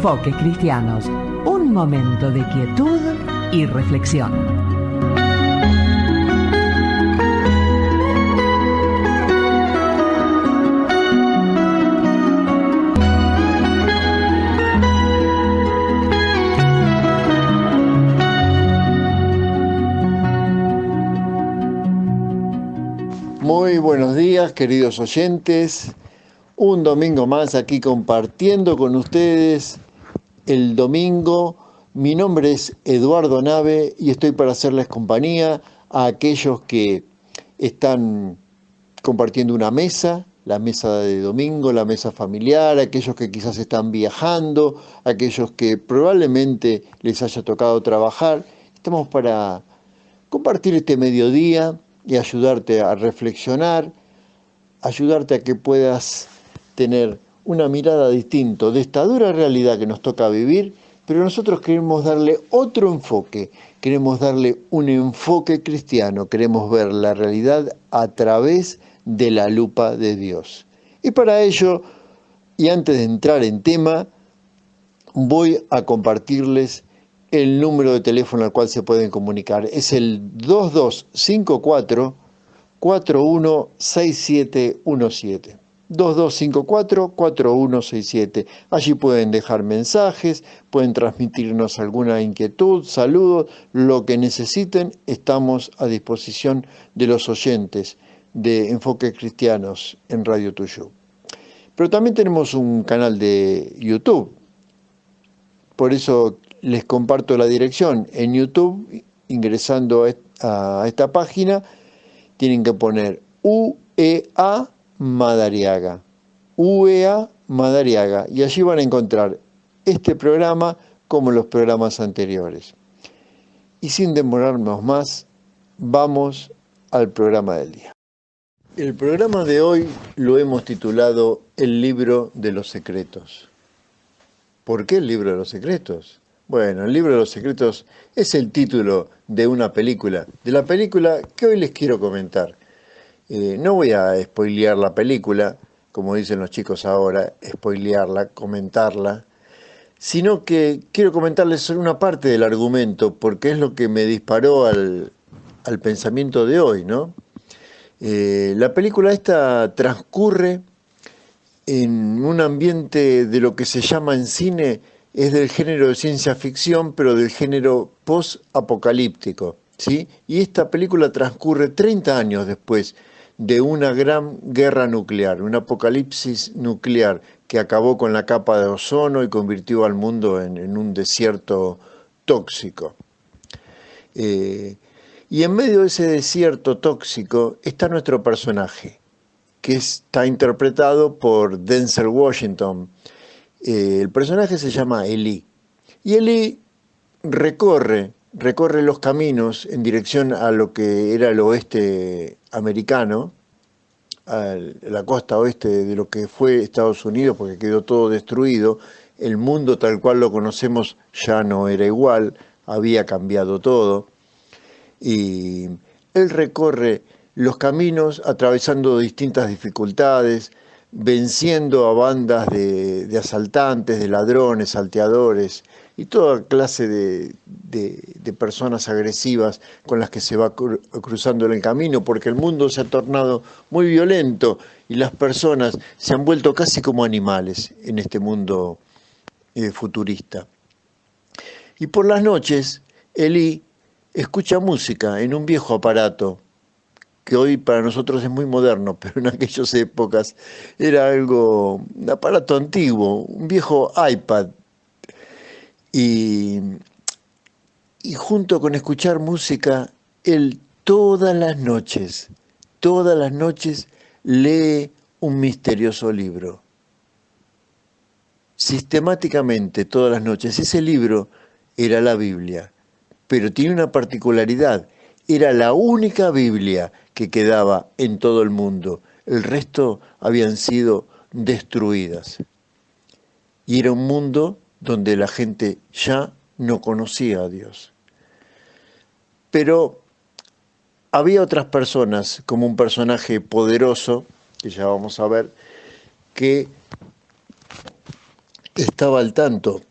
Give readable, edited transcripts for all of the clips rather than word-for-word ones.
Enfoques Cristianos, un momento de quietud y reflexión. Muy buenos días, queridos oyentes. Un domingo más aquí compartiendo con ustedes el domingo. Mi nombre es Eduardo Nave y estoy para hacerles compañía a aquellos que están compartiendo una mesa, la mesa de domingo, la mesa familiar, aquellos que quizás están viajando, aquellos que probablemente les haya tocado trabajar. Estamos para compartir este mediodía y ayudarte a reflexionar, ayudarte a que puedas tener una mirada distinta de esta dura realidad que nos toca vivir, pero nosotros queremos darle otro enfoque, queremos darle un enfoque cristiano, queremos ver la realidad a través de la lupa de Dios. Y para ello, y antes de entrar en tema, voy a compartirles el número de teléfono al cual se pueden comunicar. Es el 2254-416717. 2254-4167. Allí pueden dejar mensajes, pueden transmitirnos alguna inquietud, saludos, lo que necesiten. Estamos a disposición de los oyentes de Enfoques Cristianos en Radio Tuyú. Pero también tenemos un canal de YouTube. Por eso les comparto la dirección. En YouTube, ingresando a esta página, tienen que poner UEA Madariaga. UEA Madariaga. Y allí van a encontrar este programa como los programas anteriores. Y sin demorarnos más, vamos al programa del día. El programa de hoy lo hemos titulado El libro de los secretos. ¿Por qué el libro de los secretos? Bueno, el libro de los secretos es el título de una película, de la película que hoy les quiero comentar. No voy a spoilear la película, como dicen los chicos ahora, spoilearla, comentarla, sino que quiero comentarles solo una parte del argumento, porque es lo que me disparó al pensamiento de hoy, ¿no? La película esta transcurre en un ambiente de lo que se llama en cine, es del género de ciencia ficción, pero del género post-apocalíptico, ¿sí? Y esta película transcurre 30 años después de una gran guerra nuclear, un apocalipsis nuclear que acabó con la capa de ozono y convirtió al mundo en un desierto tóxico. Y en medio de ese desierto tóxico está nuestro personaje, que está interpretado por Denzel Washington. El personaje se llama Eli. Y Eli recorre los caminos en dirección a lo que era el oeste americano, a la costa oeste de lo que fue Estados Unidos, porque quedó todo destruido. El mundo tal cual lo conocemos ya no era igual, había cambiado todo. Y él recorre los caminos atravesando distintas dificultades, venciendo a bandas de asaltantes, de ladrones, salteadores y toda clase de personas agresivas con las que se va cruzando en el camino, porque el mundo se ha tornado muy violento y las personas se han vuelto casi como animales en este mundo futurista. Y por las noches, Eli escucha música en un viejo aparato, que hoy para nosotros es muy moderno, pero en aquellas épocas era un aparato antiguo, un viejo iPad. Y junto con escuchar música, él todas las noches lee un misterioso libro. Sistemáticamente, todas las noches. Ese libro era la Biblia, pero tiene una particularidad. Era la única Biblia que quedaba en todo el mundo. El resto habían sido destruidas. Y era un mundo donde la gente ya no conocía a Dios. Pero había otras personas, como un personaje poderoso, que ya vamos a ver, que estaba al tanto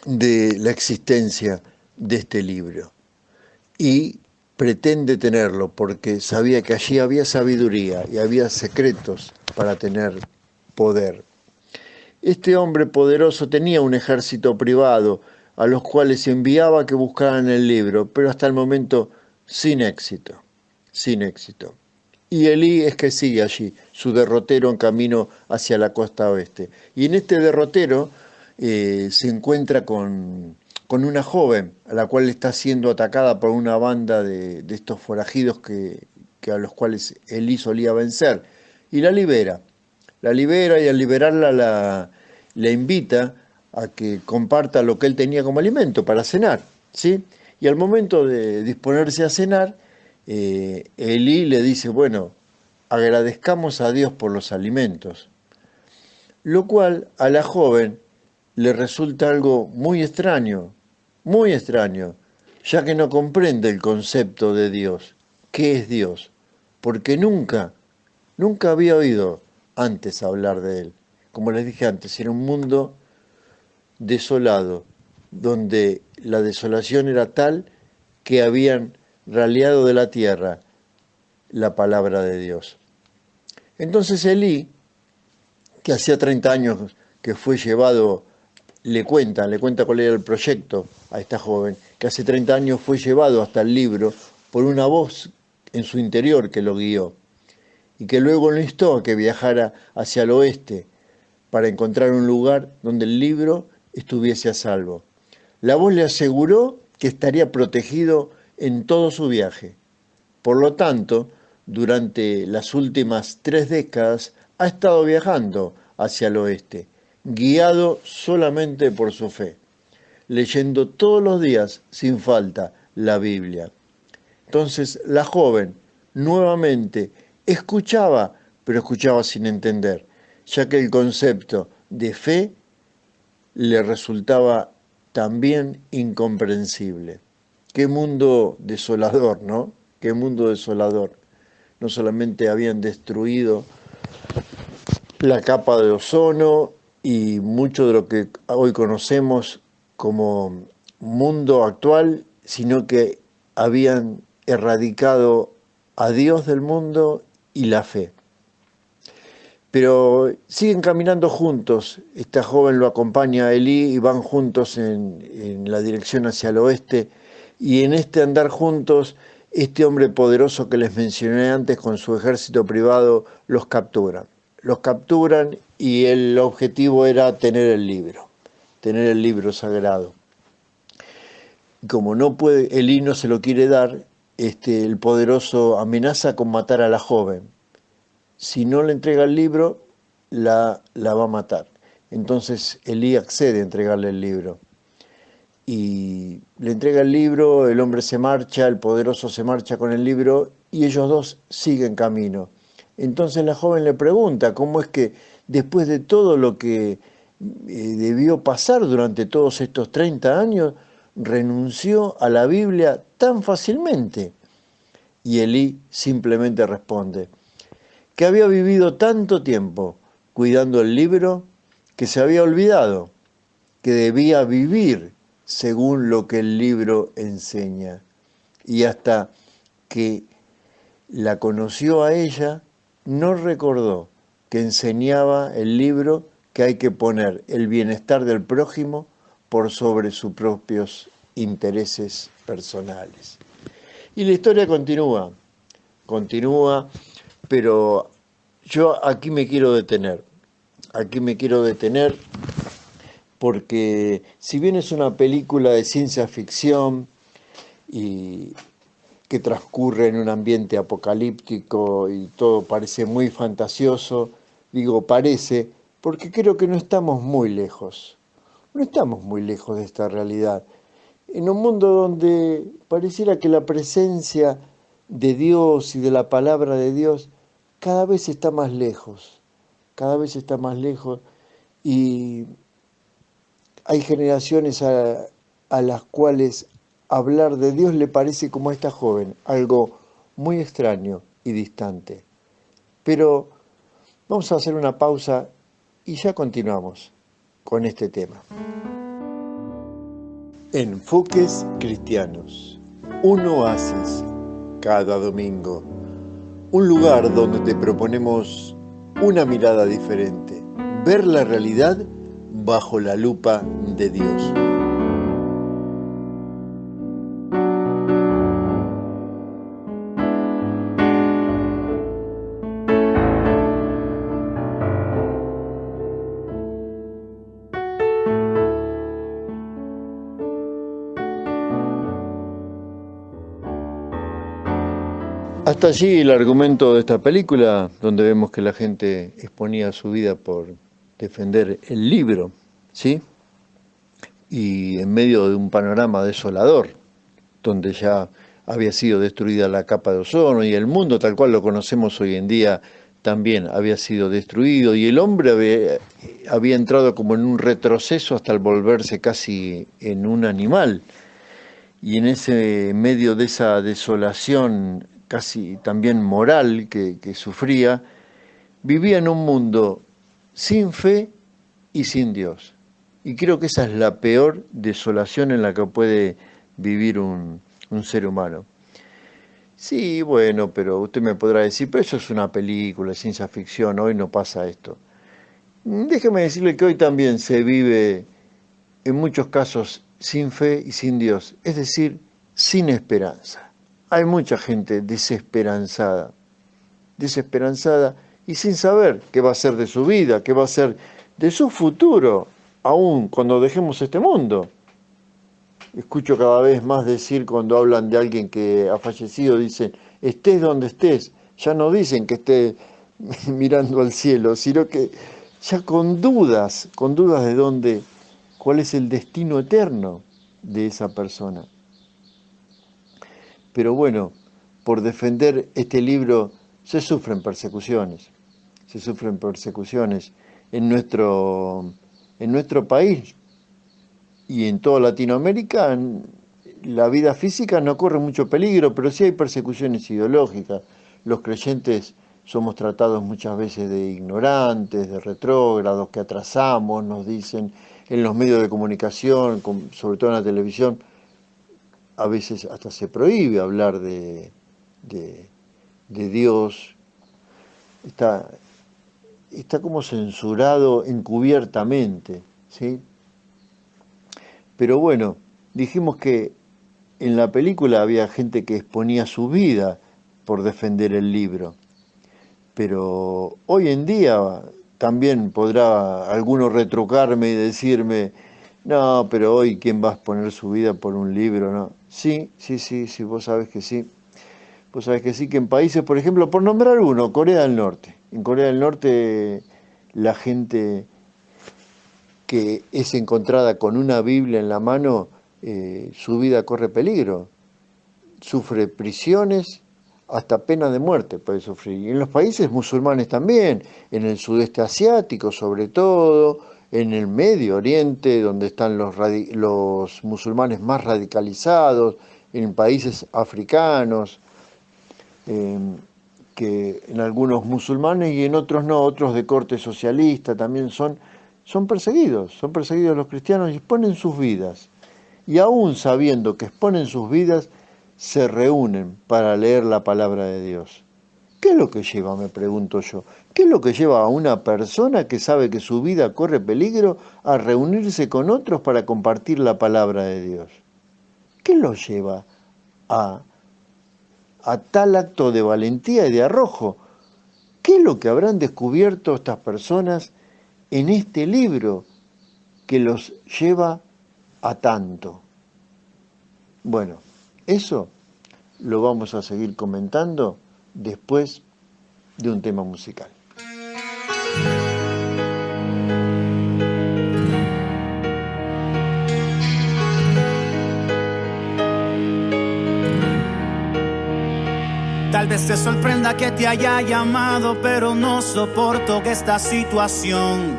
de la existencia de este libro y pretende tenerlo porque sabía que allí había sabiduría y había secretos para tener poder. Este hombre poderoso tenía un ejército privado a los cuales enviaba que buscaran el libro, pero hasta el momento sin éxito, sin éxito. Y Elí es que sigue allí, su derrotero en camino hacia la costa oeste. Y en este derrotero se encuentra con una joven, a la cual está siendo atacada por una banda de estos forajidos que a los cuales Elí solía vencer. Y la libera y al liberarla la invita a que comparta lo que él tenía como alimento para cenar, ¿sí? Y al momento de disponerse a cenar, Elí le dice, bueno, agradezcamos a Dios por los alimentos, lo cual a la joven le resulta algo muy extraño, ya que no comprende el concepto de Dios. ¿Qué es Dios? Porque nunca había oído antes hablar de él. Como les dije antes, era un mundo desolado, donde la desolación era tal que habían raleado de la tierra la palabra de Dios. Entonces Elí, que hacía 30 años que fue llevado, le cuenta cuál era el proyecto a esta joven, que hace 30 años fue llevado hasta el libro por una voz en su interior que lo guió y que luego lo instó a que viajara hacia el oeste para encontrar un lugar donde el libro estuviese a salvo. La voz le aseguró que estaría protegido en todo su viaje. Por lo tanto, durante las últimas 3 décadas ha estado viajando hacia el oeste, guiado solamente por su fe, leyendo todos los días sin falta la Biblia. Entonces la joven nuevamente escuchaba, pero escuchaba sin entender, ya que el concepto de fe le resultaba también incomprensible. Qué mundo desolador, ¿no? Qué mundo desolador. No solamente habían destruido la capa de ozono y mucho de lo que hoy conocemos como mundo actual, sino que habían erradicado a Dios del mundo y la fe. Pero siguen caminando juntos, esta joven lo acompaña a Elí y van juntos en la dirección hacia el oeste, y en este andar juntos, este hombre poderoso que les mencioné antes con su ejército privado los capturan. Los capturan y el objetivo era tener el libro sagrado. Como no puede, Elí no se lo quiere dar, el poderoso amenaza con matar a la joven. Si no le entrega el libro, la va a matar. Entonces Elí accede a entregarle el libro. Y le entrega el libro, el hombre se marcha, el poderoso se marcha con el libro y ellos dos siguen camino. Entonces la joven le pregunta cómo es que después de todo lo que debió pasar durante todos estos 30 años, renunció a la Biblia tan fácilmente. Y Elí simplemente responde que había vivido tanto tiempo cuidando el libro que se había olvidado que debía vivir según lo que el libro enseña. Y hasta que la conoció a ella, no recordó que enseñaba el libro que hay que poner el bienestar del prójimo por sobre sus propios intereses personales. Y la historia continúa, pero yo aquí me quiero detener porque si bien es una película de ciencia ficción y que transcurre en un ambiente apocalíptico y todo parece muy fantasioso, digo parece, porque creo que no estamos muy lejos de esta realidad. En un mundo donde pareciera que la presencia de Dios y de la palabra de Dios cada vez está más lejos, y hay generaciones a las cuales hablar de Dios le parece como a esta joven, algo muy extraño y distante. Pero vamos a hacer una pausa y ya continuamos con este tema. Enfoques Cristianos, un oasis cada domingo, un lugar donde te proponemos una mirada diferente, ver la realidad bajo la lupa de Dios. Hasta allí el argumento de esta película, donde vemos que la gente exponía su vida por defender el libro, ¿sí? Y en medio de un panorama desolador, donde ya había sido destruida la capa de ozono y el mundo tal cual lo conocemos hoy en día también había sido destruido y el hombre había entrado como en un retroceso hasta el volverse casi en un animal. Y en ese medio de esa desolación casi también moral que sufría, vivía en un mundo sin fe y sin Dios. Y creo que esa es la peor desolación en la que puede vivir un ser humano. Sí, bueno, pero usted me podrá decir, pero eso es una película, es ciencia ficción, hoy no pasa esto. Déjeme decirle que hoy también se vive en muchos casos sin fe y sin Dios, es decir, sin esperanza. Hay mucha gente desesperanzada y sin saber qué va a ser de su vida, qué va a ser de su futuro, aún cuando dejemos este mundo. Escucho cada vez más decir cuando hablan de alguien que ha fallecido, dicen, estés donde estés, ya no dicen que esté mirando al cielo, sino que ya con dudas de dónde, cuál es el destino eterno de esa persona. Pero bueno, por defender este libro se sufren persecuciones en nuestro país y en toda Latinoamérica. La vida física no corre mucho peligro, pero sí hay persecuciones ideológicas. Los creyentes somos tratados muchas veces de ignorantes, de retrógrados, que atrasamos, nos dicen en los medios de comunicación, sobre todo en la televisión. A veces hasta se prohíbe hablar de Dios, está como censurado encubiertamente, ¿sí? Pero bueno, dijimos que en la película había gente que exponía su vida por defender el libro, pero hoy en día también podrá alguno retrucarme y decirme, no, pero hoy ¿quién va a exponer su vida por un libro? ¿No? Sí, vos sabés que sí. Vos sabés que sí, que en países, por ejemplo, por nombrar uno, Corea del Norte. En Corea del Norte la gente que es encontrada con una Biblia en la mano, su vida corre peligro. Sufre prisiones, hasta pena de muerte puede sufrir. Y en los países musulmanes también, en el sudeste asiático sobre todo, en el Medio Oriente, donde están los musulmanes más radicalizados, en países africanos, que en algunos musulmanes y en otros no, otros de corte socialista también son perseguidos los cristianos y exponen sus vidas. Y aún sabiendo que exponen sus vidas, se reúnen para leer la palabra de Dios. ¿Qué es lo que lleva, me pregunto yo? ¿Qué es lo que lleva a una persona que sabe que su vida corre peligro a reunirse con otros para compartir la palabra de Dios? ¿Qué lo lleva a tal acto de valentía y de arrojo? ¿Qué es lo que habrán descubierto estas personas en este libro que los lleva a tanto? Bueno, eso lo vamos a seguir comentando después de un tema musical. Tal vez te sorprenda que te haya llamado, pero no soporto que esta situación.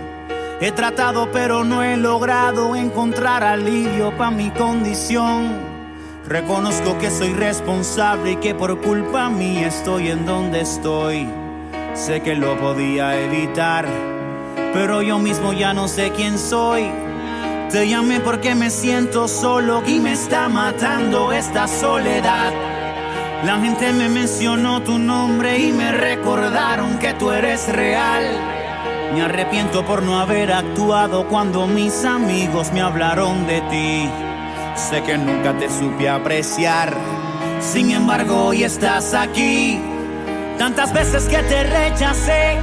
He tratado pero no he logrado encontrar alivio para mi condición. Reconozco que soy responsable y que por culpa mía estoy en donde estoy. Sé que lo podía evitar, pero yo mismo ya no sé quién soy. Te llamé porque me siento solo y me está matando esta soledad. La gente me mencionó tu nombre y me recordaron que tú eres real. Me arrepiento por no haber actuado cuando mis amigos me hablaron de ti. Sé que nunca te supe apreciar, sin embargo hoy estás aquí. Tantas veces que te rechacé,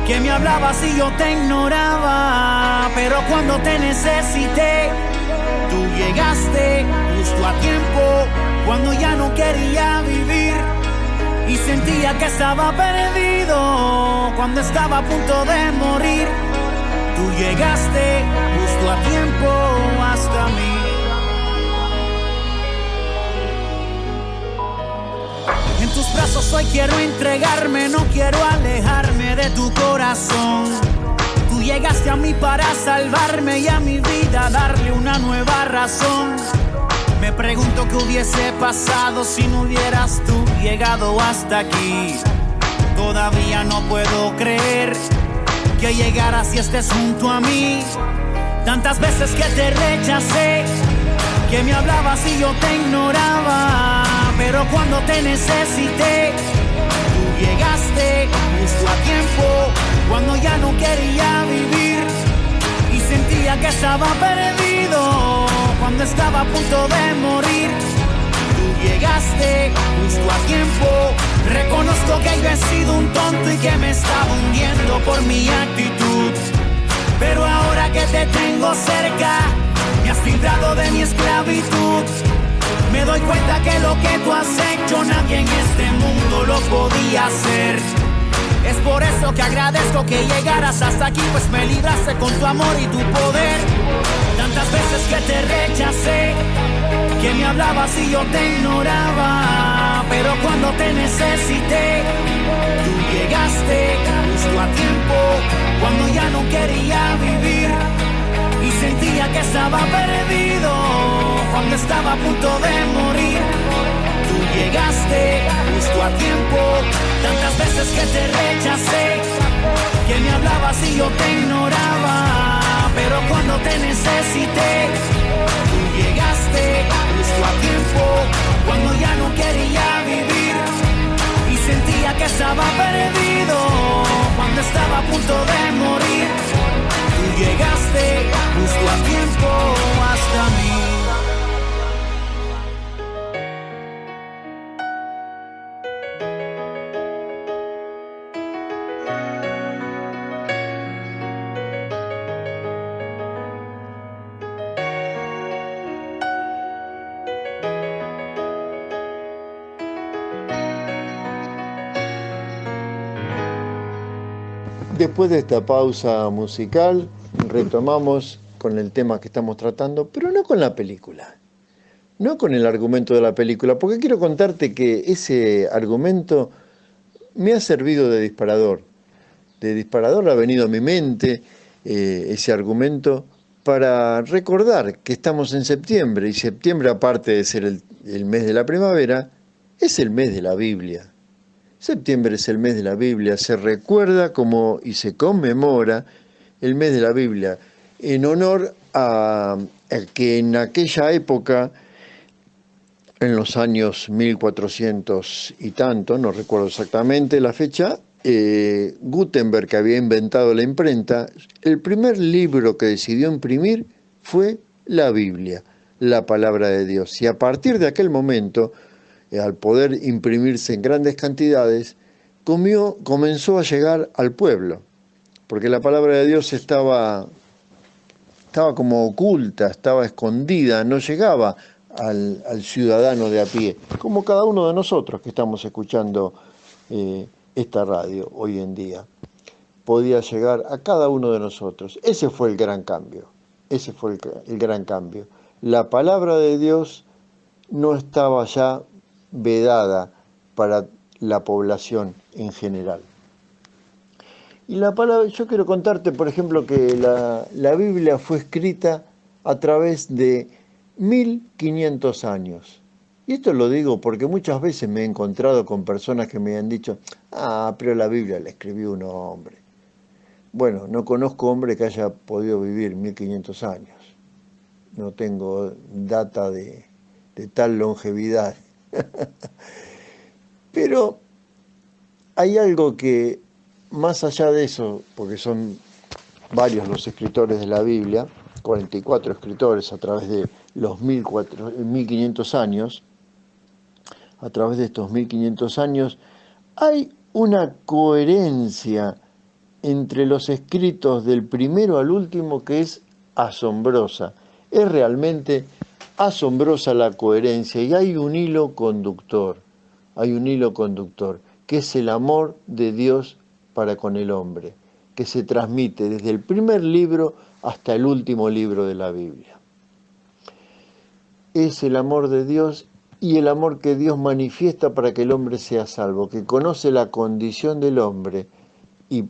que me hablabas y yo te ignoraba, pero cuando te necesité, tú llegaste justo a tiempo, cuando ya no quería vivir y sentía que estaba perdido, cuando estaba a punto de morir. Tú llegaste justo a tiempo hasta mí. En tus brazos hoy quiero entregarme, no quiero alejarme de tu corazón. Tú llegaste a mí para salvarme y a mi vida darle una nueva razón. Me pregunto qué hubiese pasado si no hubieras tú llegado hasta aquí. Todavía no puedo creer que llegaras y estés junto a mí. Tantas veces que te rechacé, que me hablabas y yo te ignoraba, pero cuando te necesité, tú llegaste justo a tiempo, cuando ya no quería vivir y sentía que estaba perdido, cuando estaba a punto de morir. Tú llegaste justo a tiempo. Reconozco que yo he sido un tonto y que me estaba hundiendo por mi actitud, pero ahora que te tengo cerca, me has librado de mi esclavitud. Me doy cuenta que lo que tú has hecho nadie en este mundo lo podía hacer. Es por eso que agradezco que llegaras hasta aquí, pues me libraste con tu amor y tu poder. Tantas veces que te rechacé, que me hablabas y yo te ignoraba, pero cuando te necesité, tú llegaste justo a tiempo, cuando ya no quería vivir y sentía que estaba perdido, cuando estaba a punto de morir. Tú llegaste justo a tiempo. Tantas veces que te rechacé, que me hablabas y yo te ignoraba, pero cuando te necesité, tú llegaste justo a tiempo, cuando ya no quería vivir y sentía que estaba perdido, cuando estaba a punto de morir. Tú llegaste justo a tiempo hasta mí. Después de esta pausa musical, retomamos con el tema que estamos tratando, pero no con la película, no con el argumento de la película, porque quiero contarte que ese argumento me ha servido de disparador. De disparador ha venido a mi mente ese argumento para recordar que estamos en septiembre, y septiembre, aparte de ser el mes de la primavera, es el mes de la Biblia. Septiembre es el mes de la Biblia, se recuerda como y se conmemora el mes de la Biblia en honor a que en aquella época, en los años 1400 y tanto, no recuerdo exactamente la fecha, Gutenberg, que había inventado la imprenta, el primer libro que decidió imprimir fue la Biblia, la palabra de Dios. Y a partir de aquel momento, al poder imprimirse en grandes cantidades, comenzó a llegar al pueblo, porque la palabra de Dios estaba como oculta, estaba escondida, no llegaba al ciudadano de a pie, como cada uno de nosotros que estamos escuchando esta radio hoy en día. Podía llegar a cada uno de nosotros. Ese fue el gran cambio, ese fue el gran cambio. La palabra de Dios no estaba ya vedada para la población en general. Y la palabra, yo quiero contarte, por ejemplo, que la Biblia fue escrita a través de 1500 años. Y esto lo digo porque muchas veces me he encontrado con personas que me han dicho, pero la Biblia la escribió un hombre. Bueno, no conozco hombre que haya podido vivir 1500 años. no tengo data de tal longevidad. Pero hay algo que, más allá de eso, porque son varios los escritores de la Biblia, 44 escritores a través de los 1500 años, a través de estos 1500 años, hay una coherencia entre los escritos del primero al último que es asombrosa. Es realmente asombrosa la coherencia y hay un hilo conductor, que es el amor de Dios para con el hombre, que se transmite desde el primer libro hasta el último libro de la Biblia. Es el amor de Dios y el amor que Dios manifiesta para que el hombre sea salvo, que conoce la condición del hombre y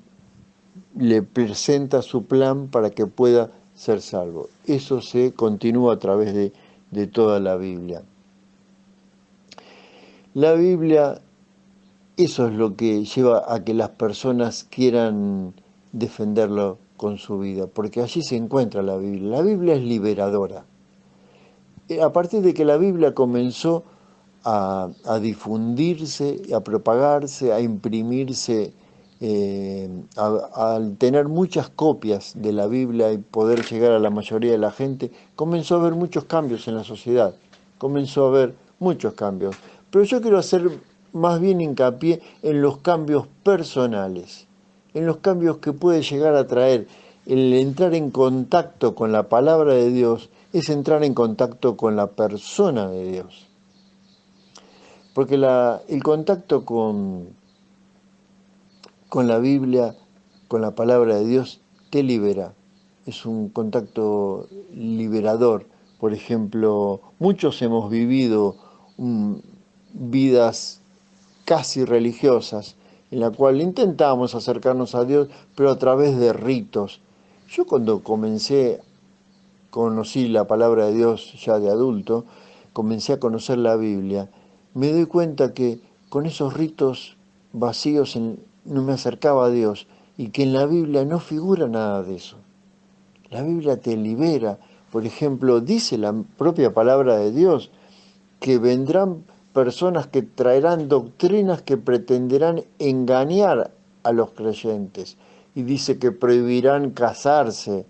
le presenta su plan para que pueda ser salvo. Eso se continúa a través de toda la Biblia. La Biblia, eso es lo que lleva a que las personas quieran defenderlo con su vida, porque allí se encuentra la Biblia. La Biblia es liberadora. A partir de que la Biblia comenzó a difundirse, a propagarse, a imprimirse, al tener muchas copias de la Biblia y poder llegar a la mayoría de la gente, comenzó a haber muchos cambios en la sociedad, comenzó a haber muchos cambios. Pero yo quiero hacer más bien hincapié en los cambios personales, en los cambios que puede llegar a traer el entrar en contacto con la palabra de Dios, es entrar en contacto con la persona de Dios. Porque el contacto con la Biblia, con la palabra de Dios, te libera. Es un contacto liberador. Por ejemplo, muchos hemos vivido vidas casi religiosas, en la cual intentamos acercarnos a Dios, pero a través de ritos. Yo cuando conocí la palabra de Dios ya de adulto, comencé a conocer la Biblia, me doy cuenta que con esos ritos vacíos no me acercaba a Dios y que en la Biblia no figura nada de eso. La Biblia te libera. Por ejemplo, dice la propia palabra de Dios que vendrán personas que traerán doctrinas que pretenderán engañar a los creyentes. Y dice que prohibirán casarse,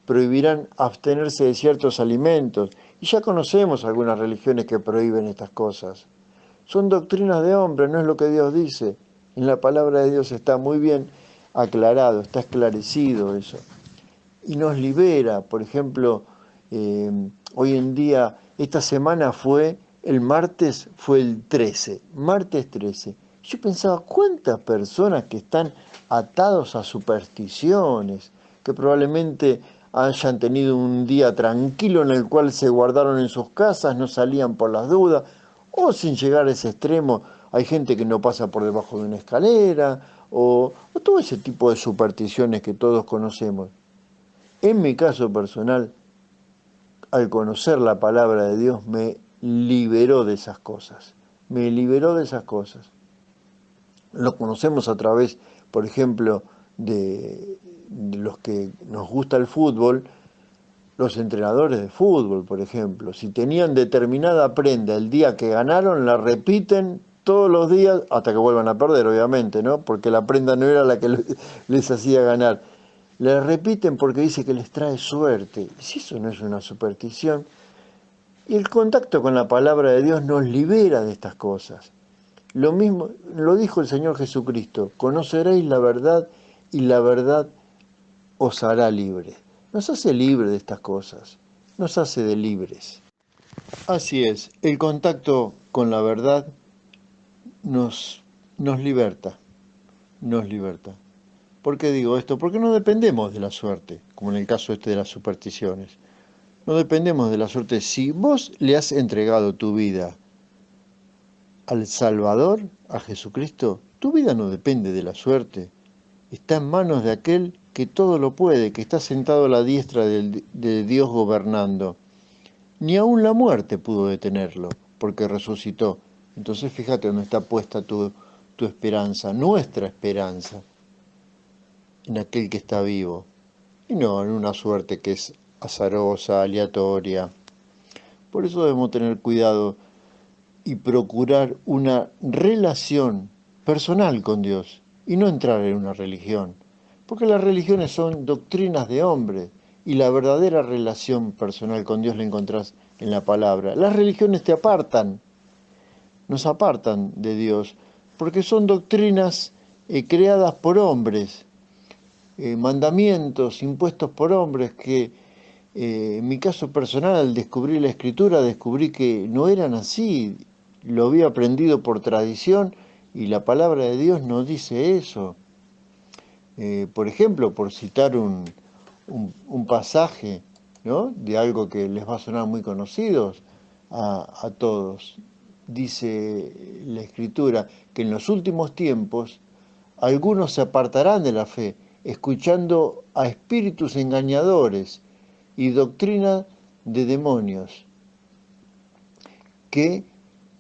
prohibirán abstenerse de ciertos alimentos. Y ya conocemos algunas religiones que prohíben estas cosas. Son doctrinas de hombre, no es lo que Dios dice. En la palabra de Dios está muy bien aclarado, está esclarecido eso. Y nos libera, por ejemplo, hoy en día, esta semana el martes fue el 13, martes 13. Yo pensaba, ¿cuántas personas que están atados a supersticiones, que probablemente hayan tenido un día tranquilo en el cual se guardaron en sus casas, no salían por las dudas, o sin llegar a ese extremo, hay gente que no pasa por debajo de una escalera, o todo ese tipo de supersticiones que todos conocemos. En mi caso personal, al conocer la palabra de Dios, me liberó de esas cosas. Me liberó de esas cosas. Lo conocemos a través, por ejemplo, de los que nos gusta el fútbol, los entrenadores de fútbol, por ejemplo. Si tenían determinada prenda el día que ganaron, la repiten todos los días hasta que vuelvan a perder, obviamente, ¿no? Porque la prenda no era la que les hacía ganar. La repiten porque dice que les trae suerte. Si eso no es una superstición. Y el contacto con la palabra de Dios nos libera de estas cosas. Lo mismo lo dijo el Señor Jesucristo: conoceréis la verdad y la verdad os hará libre. Nos hace libre de estas cosas, nos hace de libres. Así es, el contacto con la verdad nos liberta, nos liberta. ¿Por qué digo esto? Porque no dependemos de la suerte, como en el caso de las supersticiones. No dependemos de la suerte. Si vos le has entregado tu vida al Salvador, a Jesucristo, tu vida no depende de la suerte. Está en manos de aquel que todo lo puede, que está sentado a la diestra de Dios gobernando. Ni aun la muerte pudo detenerlo, porque resucitó. Entonces fíjate dónde está puesta tu esperanza, nuestra esperanza, en aquel que está vivo, y no en una suerte que es azarosa, aleatoria. Por eso debemos tener cuidado y procurar una relación personal con Dios y no entrar en una religión, porque las religiones son doctrinas de hombre y la verdadera relación personal con Dios la encontrás en la palabra. Las religiones te apartan, nos apartan de Dios, porque son doctrinas creadas por hombres, mandamientos impuestos por hombres que en mi caso personal, al descubrir la Escritura, descubrí que no eran así. Lo había aprendido por tradición y la palabra de Dios no dice eso. Por ejemplo, por citar un pasaje, ¿no?, de algo que les va a sonar muy conocido a todos. Dice la Escritura que en los últimos tiempos algunos se apartarán de la fe, escuchando a espíritus engañadores y doctrina de demonios, que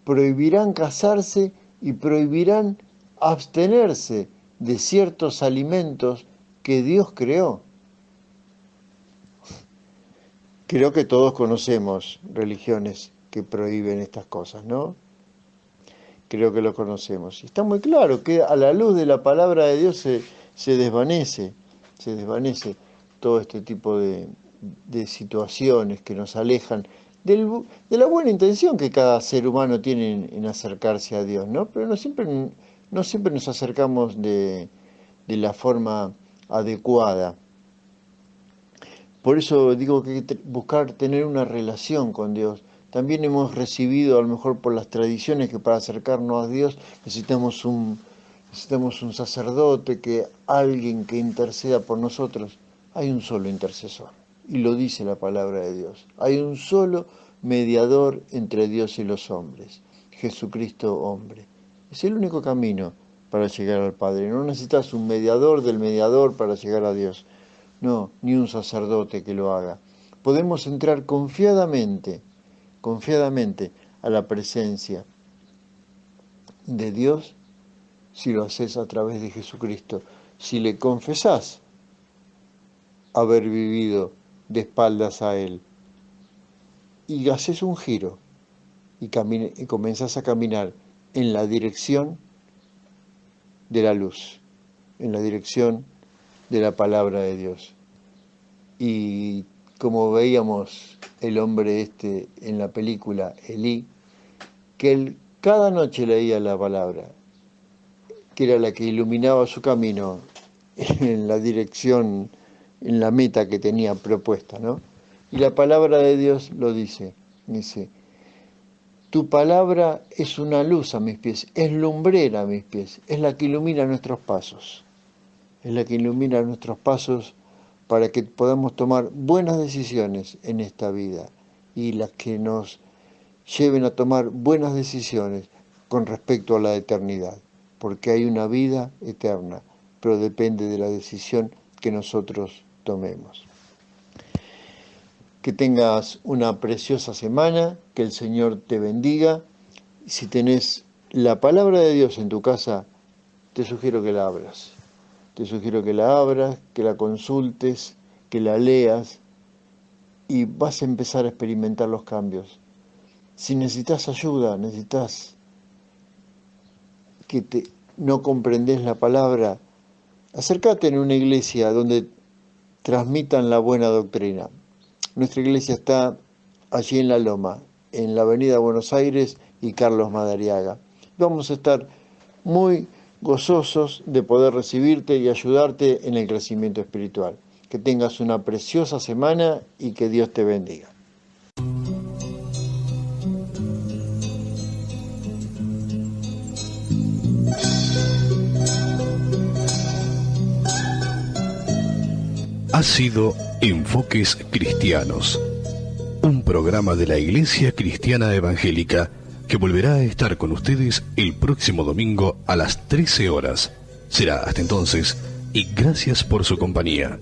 prohibirán casarse y prohibirán abstenerse de ciertos alimentos que Dios creó. Creo que todos conocemos religiones que prohíben estas cosas, ¿no? Creo que lo conocemos. Y está muy claro que a la luz de la palabra de Dios se desvanece todo este tipo de situaciones que nos alejan de la buena intención que cada ser humano tiene en acercarse a Dios, ¿no? Pero no siempre nos acercamos de la forma adecuada. Por eso digo que hay que buscar tener una relación con Dios. También hemos recibido, a lo mejor por las tradiciones, que para acercarnos a Dios necesitamos un sacerdote, alguien que interceda por nosotros. Hay un solo intercesor, y lo dice la palabra de Dios. Hay un solo mediador entre Dios y los hombres, Jesucristo hombre. Es el único camino para llegar al Padre. No necesitas un mediador del mediador para llegar a Dios. No, ni un sacerdote que lo haga. Podemos entrar confiadamente a la presencia de Dios si lo haces a través de Jesucristo. Si le confesás haber vivido de espaldas a Él y haces un giro y comenzás a caminar en la dirección de la luz, en la dirección de la palabra de Dios. Y como veíamos el hombre en la película Elí, que él cada noche leía la palabra, que era la que iluminaba su camino en la dirección, en la meta que tenía propuesta, ¿no? Y la palabra de Dios lo dice, tu palabra es una luz a mis pies, es lumbrera a mis pies, es la que ilumina nuestros pasos, para que podamos tomar buenas decisiones en esta vida y las que nos lleven a tomar buenas decisiones con respecto a la eternidad, porque hay una vida eterna, pero depende de la decisión que nosotros tomemos. Que tengas una preciosa semana, que el Señor te bendiga. Si tenés la palabra de Dios en tu casa, te sugiero que la abras. Que la consultes, que la leas y vas a empezar a experimentar los cambios. Si necesitas ayuda, no comprendés la palabra, acércate en una iglesia donde transmitan la buena doctrina. Nuestra iglesia está allí en La Loma, en la avenida Buenos Aires y Carlos Madariaga. Vamos a estar muy gozosos de poder recibirte y ayudarte en el crecimiento espiritual. Que tengas una preciosa semana y que Dios te bendiga. Ha sido Enfoques Cristianos, un programa de la Iglesia Cristiana Evangélica que volverá a estar con ustedes el próximo domingo a las 13 horas. Será hasta entonces y gracias por su compañía.